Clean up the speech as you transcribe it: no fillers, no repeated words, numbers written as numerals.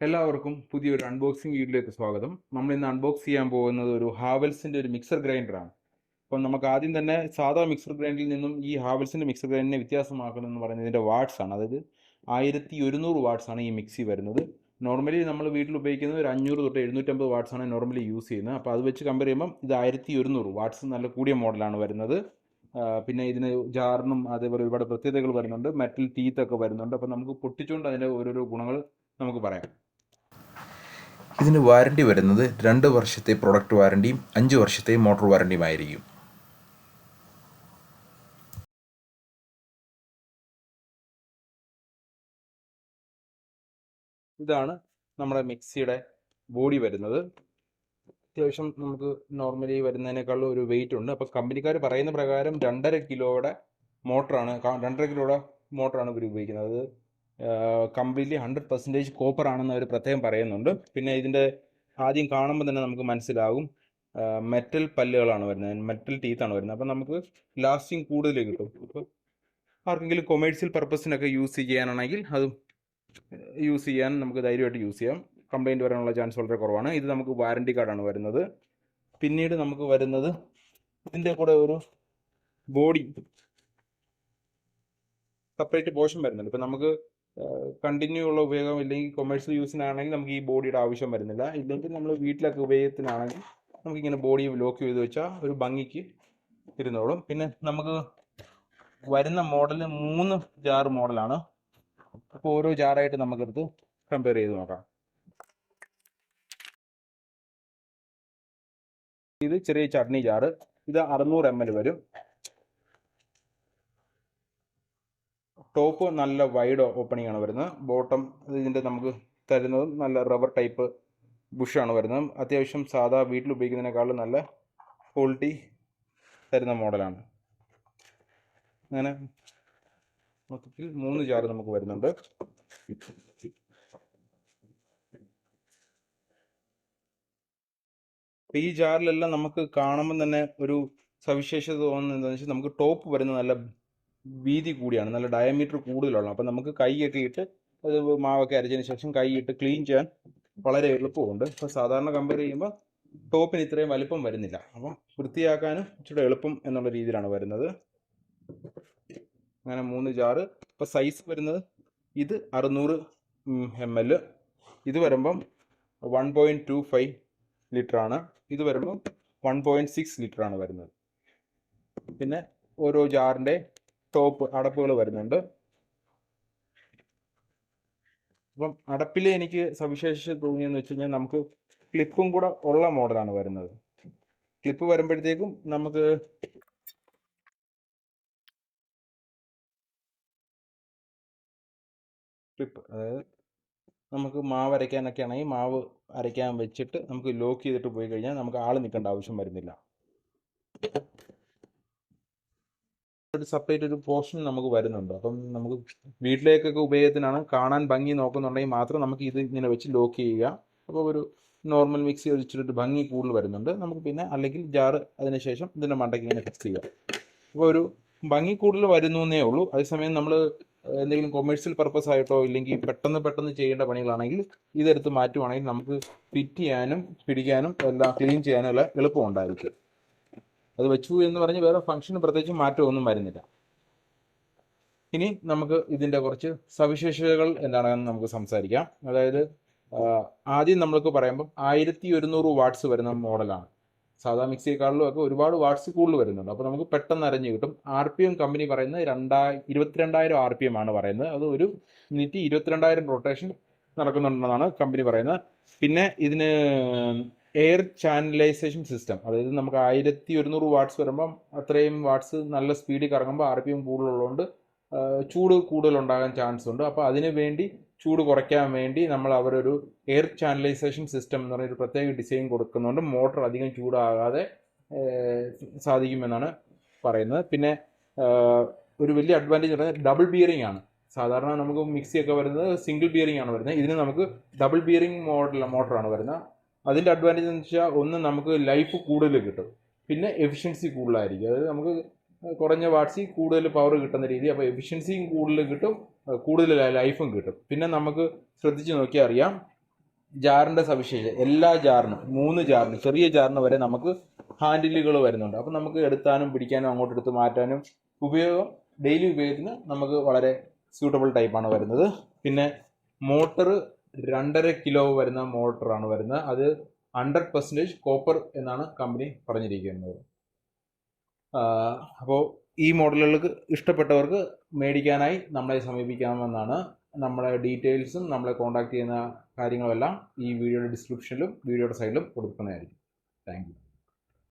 എല്ലാവർക്കും പുതിയൊരു അൺബോക്സിംഗ് വീഡിയോയിലേക്ക് സ്വാഗതം. നമ്മൾ ഇന്ന് അൺബോക്സ് ചെയ്യാൻ പോകുന്നത് ഒരു ഹാവൽസിൻ്റെ ഒരു മിക്സർ ഗ്രൈൻഡറാണ്. അപ്പം നമുക്ക് ആദ്യം തന്നെ സാധാ മിക്സർ ഗ്രൈൻഡറിൽ നിന്നും ഈ ഹാവൽസിൻ്റെ മിക്സർ ഗ്രൈൻഡറിനെ വ്യത്യാസമാക്കുന്നതെന്ന് പറയുന്നത് ഇതിൻ്റെ വാട്ട്സ് ആണ്. അതായത് 1100 വാട്ട്സ് ആണ് ഈ മിക്സി വരുന്നത്. നോർമലി നമ്മൾ വീട്ടിൽ ഉപയോഗിക്കുന്നത് ഒരു 500 തൊട്ട് 750 വാട്ട്സ് ആണ് നോർമലി യൂസ് ചെയ്യുന്നത്. അപ്പോൾ അത് വെച്ച് കമ്പയർ ചെയ്യുമ്പം ഇത് 1100 വാട്ട്സ് നല്ല കൂടിയ മോഡലാണ് വരുന്നത്. പിന്നെ ഇതിന് ജാറിനും അതേപോലെ ഒരുപാട് പ്രത്യേകതകൾ വരുന്നുണ്ട്. മെറ്റൽ ടീത്തൊക്കെ വരുന്നുണ്ട്. അപ്പോൾ നമുക്ക് പൊട്ടിച്ചുകൊണ്ട് അതിൻ്റെ ഓരോരോ ഗുണങ്ങൾ നമുക്ക് പറയാം. ഇതിന് വാറണ്ടി വരുന്നത് 2 വർഷത്തെ പ്രൊഡക്റ്റ് വാറണ്ടിയും 5 വർഷത്തെ മോട്ടോർ വാറണ്ടിയുമായിരിക്കും. ഇതാണ് നമ്മുടെ മിക്സിയുടെ ബോഡി വരുന്നത്. അത്യാവശ്യം നമുക്ക് നോർമലി വരുന്നതിനേക്കാളും ഒരു വെയിറ്റ് ഉണ്ട്. അപ്പോൾ കമ്പനിക്കാർ പറയുന്ന പ്രകാരം 2.5 കിലോയുടെ മോട്ടറാണ് 2.5 കിലോയുടെ മോട്ടറാണ് ഇവർ ഉപയോഗിക്കുന്നത്. അത് കംപ്ലീറ്റ്ലി 100% കോപ്പർ ആണെന്ന് അവർ പ്രത്യേകം പറയുന്നുണ്ട്. പിന്നെ ഇതിൻ്റെ ആദ്യം കാണുമ്പോൾ തന്നെ നമുക്ക് മനസ്സിലാകും മെറ്റൽ പല്ലുകളാണ് വരുന്നത്, മെറ്റൽ ടീത്താണ് വരുന്നത്. അപ്പം നമുക്ക് ലാസ്റ്റിംഗ് കൂടുതൽ കിട്ടും. അപ്പോൾ ആർക്കെങ്കിലും കൊമേഴ്സ്യൽ പർപ്പസിനൊക്കെ യൂസ് ചെയ്യാനാണെങ്കിൽ അത് യൂസ് ചെയ്യാൻ നമുക്ക് ധൈര്യമായിട്ട് യൂസ് ചെയ്യാം. കംപ്ലൈൻറ്റ് വരാനുള്ള ചാൻസ് വളരെ കുറവാണ്. ഇത് നമുക്ക് വാറണ്ടി കാർഡാണ് വരുന്നത്. പിന്നീട് നമുക്ക് വരുന്നത് ഇതിൻ്റെ കൂടെ ഒരു ബോഡി സെപ്പറേറ്റ് പോർഷൻ വരുന്നുണ്ട്. ഇപ്പം നമുക്ക് കണ്ടിന്യൂ ഉള്ള ഉപയോഗം ഇല്ലെങ്കിൽ കൊമേഴ്സ്യൽ യൂസിനാണെങ്കിൽ നമുക്ക് ഈ ബോഡിയുടെ ആവശ്യം വരുന്നില്ല. ഇല്ലെങ്കിൽ നമ്മൾ വീട്ടിലൊക്കെ ഉപയോഗത്തിനാണെങ്കിൽ നമുക്കിങ്ങനെ ബോഡി ലോക്ക് ചെയ്ത് വെച്ചാൽ ഒരു ഭംഗിക്ക് ഇരുന്നോളും. പിന്നെ നമുക്ക് വരുന്ന മോഡൽ 3 ജാർ മോഡലാണ്. അപ്പോൾ ഓരോ ജാറായിട്ട് നമുക്കെടുത്ത് കമ്പയർ ചെയ്ത് നോക്കാം. ഇത് ചെറിയ ചട്നി ജാറ്, ഇത് 600 ml വരും. ടോപ്പ് നല്ല വൈഡ് ഓപ്പണിംഗ് ആണ് വരുന്നത്. ബോട്ടം ഇതിൻ്റെ നമുക്ക് തരുന്നത് നല്ല റബ്ബർ ടൈപ്പ് ബുഷാണ് വരുന്നത്. അത്യാവശ്യം സാധാ വീട്ടിൽ ഉപയോഗിക്കുന്നതിനേക്കാളും നല്ല ക്വാളിറ്റി തരുന്ന മോഡലാണ്. അങ്ങനെ മൊത്തത്തിൽ 3 ജാറ് നമുക്ക് വരുന്നുണ്ട്. ഈ ജാറിലെല്ലാം നമുക്ക് കാണുമ്പോൾ തന്നെ ഒരു സവിശേഷത തോന്നുന്നത് എന്താണെന്ന് വെച്ചാൽ നമുക്ക് ടോപ്പ് വരുന്നത് നല്ല വീതി കൂടിയാണ്, നല്ല ഡയമീറ്റർ കൂടുതലാണ്. അപ്പം നമുക്ക് കൈയൊക്കെ ഇട്ട് അത് മാവൊക്കെ അരച്ചതിന് ശേഷം കൈ ഇട്ട് ക്ലീൻ ചെയ്യാൻ വളരെ എളുപ്പമുണ്ട്. അപ്പോൾ സാധാരണ കമ്പയർ ചെയ്യുമ്പോൾ ടോപ്പിന് ഇത്രയും വലിപ്പം വരുന്നില്ല. അപ്പം വൃത്തിയാക്കാനും ഇച്ചിരി എളുപ്പം എന്നുള്ള രീതിയിലാണ് വരുന്നത്. അങ്ങനെ 3 ജാറ്. ഇപ്പോൾ സൈസ് വരുന്നത് ഇത് 600 ml, ഇത് വരുമ്പം 1.25 ലിറ്ററാണ്, ഇത് വരുമ്പം 1.6 ലിറ്ററാണ് വരുന്നത്. പിന്നെ ഓരോ ജാറിൻ്റെ ടോപ്പ് അടപ്പുകൾ വരുന്നുണ്ട്. അപ്പം അടപ്പിൽ എനിക്ക് സവിശേഷത തോന്നിയെന്ന് വെച്ച് കഴിഞ്ഞാൽ നമുക്ക് ക്ലിപ്പും കൂടെ ഉള്ള മോഡലാണ് വരുന്നത്. ക്ലിപ്പ് വരുമ്പോഴത്തേക്കും നമുക്ക് ക്ലിപ്പ്, അതായത് നമുക്ക് മാവ് അരയ്ക്കാനൊക്കെ ആണെങ്കിൽ മാവ് അരയ്ക്കാൻ വെച്ചിട്ട് നമുക്ക് ലോക്ക് ചെയ്തിട്ട് പോയി കഴിഞ്ഞാൽ നമുക്ക് ആൾ നിൽക്കേണ്ട ആവശ്യം വരുന്നില്ല. ഒരു സെപ്പറേറ്റ് ഒരു പോർഷൻ നമുക്ക് വരുന്നുണ്ട്. അപ്പം നമുക്ക് വീട്ടിലേക്കൊക്കെ ഉപയോഗത്തിനാണ്, കാണാൻ ഭംഗി നോക്കുന്നുണ്ടെങ്കിൽ മാത്രം നമുക്ക് ഇത് ഇങ്ങനെ വെച്ച് ലോക്ക് ചെയ്യുക. അപ്പോൾ ഒരു നോർമൽ മിക്സി വെച്ചിട്ട് ഭംഗി കൂടുതൽ വരുന്നുണ്ട് നമുക്ക്. പിന്നെ അല്ലെങ്കിൽ ജാറ് അതിനുശേഷം ഇതിൻ്റെ മണ്ടയ്ക്ക് ഇങ്ങനെ ഫിക്സ് ചെയ്യുക. അപ്പോൾ ഒരു ഭംഗി കൂടുതൽ വരുന്നു എന്നേ ഉള്ളൂ. അതേസമയം നമ്മൾ എന്തെങ്കിലും കൊമേഴ്സ്യൽ പർപ്പസ് ആയിട്ടോ ഇല്ലെങ്കിൽ പെട്ടെന്ന് ചെയ്യേണ്ട പണികളാണെങ്കിൽ ഇതെടുത്ത് മാറ്റുവാണെങ്കിൽ നമുക്ക് ഫിറ്റ് ചെയ്യാനും പിടിക്കാനും എല്ലാം ക്ലീൻ ചെയ്യാനും എല്ലാം എളുപ്പമുണ്ടായിരിക്കും. അത് വെച്ചു എന്ന് പറഞ്ഞ് വേറെ ഫംഗ്ഷന് പ്രത്യേകിച്ച് മാറ്റമൊന്നും വരുന്നില്ല. ഇനി നമുക്ക് ഇതിൻ്റെ കുറച്ച് സവിശേഷതകൾ എന്താണെന്ന് നമുക്ക് സംസാരിക്കാം. അതായത് ആദ്യം നമ്മൾക്ക് പറയുമ്പം 1100 വാട്ട്സ് വരുന്ന മോഡലാണ്. സാധാ മിക്സിയെക്കാളിലും ഒക്കെ ഒരുപാട് വാട്ട്സ് കൂടുതൽ വരുന്നുണ്ട്. അപ്പോൾ നമുക്ക് പെട്ടെന്ന് അരഞ്ഞ് കിട്ടും. RPM കമ്പനി പറയുന്നത് 22,000 RPM ആണ് പറയുന്നത്. അത് ഒരു മിനിറ്റ് 22,000 റൊട്ടേഷൻ നടക്കുന്നുണ്ടെന്നാണ് കമ്പനി പറയുന്നത്. പിന്നെ ഇതിന് എയർ ചാനലൈസേഷൻ സിസ്റ്റം, അതായത് നമുക്ക് 1100 വാട്ട്സ് വരുമ്പം അത്രയും വാട്ട്സ് നല്ല സ്പീഡിൽ കറങ്ങുമ്പോൾ RPM കൂടുതലുള്ളതുകൊണ്ട് ചൂട് കൂടുതലുണ്ടാകാൻ ചാൻസ് ഉണ്ട്. അപ്പോൾ അതിന് വേണ്ടി ചൂട് കുറയ്ക്കാൻ വേണ്ടി അവരൊരു എയർ ചാനലൈസേഷൻ സിസ്റ്റം എന്ന് പറഞ്ഞൊരു പ്രത്യേക ഡിസൈൻ കൊടുക്കുന്നുണ്ട്. മോട്ടർ അധികം ചൂടാകാതെ സാധിക്കുമെന്നാണ് പറയുന്നത്. പിന്നെ ഒരു വലിയ അഡ്വാൻറ്റേജ് പറയുന്നത് ഡബിൾ ബിയറിംഗ് ആണ്. സാധാരണ നമുക്ക് മിക്സിയൊക്കെ വരുന്നത് സിംഗിൾ ബിയറിംഗ് ആണ് വരുന്നത്. ഇതിന് നമുക്ക് ഡബിൾ ബിയറിംഗ് മോട്ടറാണ് വരുന്നത്. അതിൻ്റെ അഡ്വാൻറ്റേജ് എന്ന് വെച്ചാൽ ഒന്ന് നമുക്ക് ലൈഫ് കൂടുതൽ കിട്ടും, പിന്നെ എഫിഷ്യൻസി കൂടുതലായിരിക്കും. അതായത് നമുക്ക് കുറഞ്ഞ വാട്ട്സിൽ കൂടുതൽ പവർ കിട്ടുന്ന രീതി. അപ്പോൾ എഫിഷ്യൻസിയും കൂടുതൽ കിട്ടും, കൂടുതൽ ലൈഫും കിട്ടും. പിന്നെ നമുക്ക് ശ്രദ്ധിച്ച് നോക്കിയാൽ അറിയാം, ജാറിൻ്റെ സവിശേഷത എല്ലാ ജാറിനും 3 ജാറിനും ചെറിയ ജാറിന് വരെ നമുക്ക് ഹാൻഡിലുകൾ വരുന്നുണ്ട്. അപ്പം നമുക്ക് എടുത്താനും പിടിക്കാനും അങ്ങോട്ട് എടുത്ത് മാറ്റാനും ഡെയിലി ഉപയോഗത്തിന് നമുക്ക് വളരെ സ്യൂട്ടബിൾ ടൈപ്പാണ് വരുന്നത്. പിന്നെ മോട്ടർ 2.5 കിലോ വരുന്ന മോട്ടറാണ് വരുന്നത്. അത് 100% കോപ്പർ എന്നാണ് കമ്പനി പറഞ്ഞിരിക്കുന്നത്. അപ്പോൾ ഈ മോഡലുകൾക്ക് ഇഷ്ടപ്പെട്ടവർക്ക് മേടിക്കാനായി നമ്മളെ സമീപിക്കാമെന്നാണ്. നമ്മുടെ ഡീറ്റെയിൽസും നമ്മളെ കോൺടാക്ട് ചെയ്യുന്ന കാര്യങ്ങളുമെല്ലാം ഈ വീഡിയോയുടെ ഡിസ്ക്രിപ്ഷനിലും വീഡിയോയുടെ സൈഡിലും കൊടുക്കുന്നതായിരിക്കും. Thank you.